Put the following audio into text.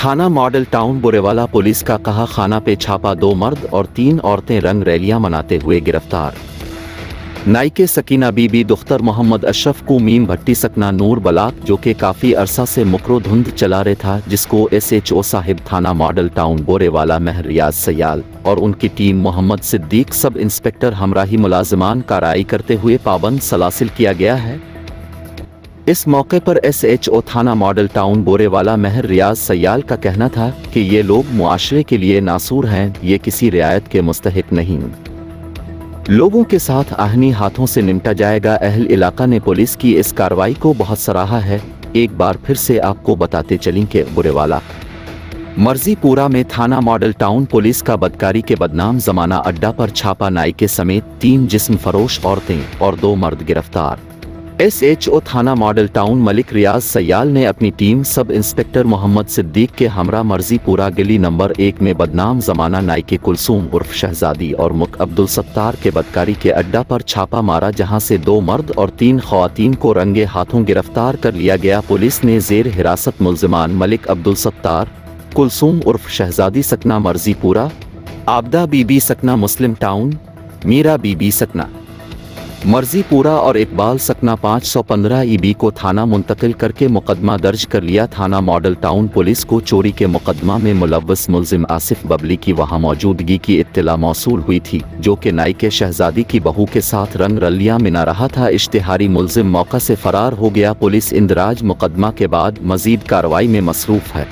थाना model town Burewala police का कहा खाना पे छापा, 2 मर्द और 3 औरतें रंग रैलियां मनाते हुए गिरफ्तार। नाइके सकीना बीबी दुख्तर मोहम्मद अशरफ को मीम भट्टी सकना नूर बलाक जो कि काफ़ी अरसा से मुकरो धुंध चला रहे था, जिसको SHO साहिब थाना मॉडल टाउन बोरेवाला महर रियाज सयाल और उनकी team Mohammad Siddique sub inspector हमराही मुलाजमान कार्रवाई करते हुए पाबंद सलासिल किया गया है। इस मौके पर SHO थाना मॉडल टाउन बोरेवाला महर रियाज सयाल का कहना था कि ये लोग मुआशरे के लिए नासूर हैं, ये किसी रियायत के मुस्तहिक नहीं, लोगों के साथ आहनी हाथों से निपटा जाएगा। अहल इलाका ने पुलिस की इस कार्रवाई को बहुत सराहा है। एक बार फिर से आपको बताते चलें कि बुरेवाला मर्जीपुरा में थाना मॉडल टाउन पुलिस का बदकारी के बदनाम जमाना अड्डा पर छापा, नाइके समेत 3 जिस्म फरोश औरतें और 2 मर्द गिरफ्तार। SHO थाना मॉडल टाउन मलिक रियाज सयाल ने अपनी team sub inspector Mohammad Siddique के हमरा मर्जीपुरा गली नंबर 1 में बदनाम जमाना नाइके कुलसूम उर्फ शहजादी और मुक अब्दुल सत्तार के बदकारी के अड्डा पर छापा मारा, जहां से 2 मर्द और 3 खवातीन को रंगे हाथों गिरफ्तार कर लिया गया। पुलिस ने जेर हिरासत मुल्जिमान मलिक अब्दुल सत्तार, कुलसूम उर्फ शहजादी सकना मर्जीपुरा, आबदा बीबी सकना मुस्लिम टाउन, मीरा बीबी सकना मर्जीपुरा और इकबाल सकना 515 EB को थाना मुंतकिल करके मुकदमा दर्ज कर लिया। थाना मॉडल टाउन पुलिस को चोरी के मुकदमा में मुलव्वस मुल्जिम आसिफ बबली की वहां मौजूदगी की इत्तला मौसूल हुई थी, जो कि नाइके शहजादी की बहू के साथ रंग रलियां मिना रहा था। इश्तिहारी मुल्जिम मौका से फरार हो गया। पुलिस इंदराज मुकदमा के बाद मजीद कार्रवाई में मसरूफ है।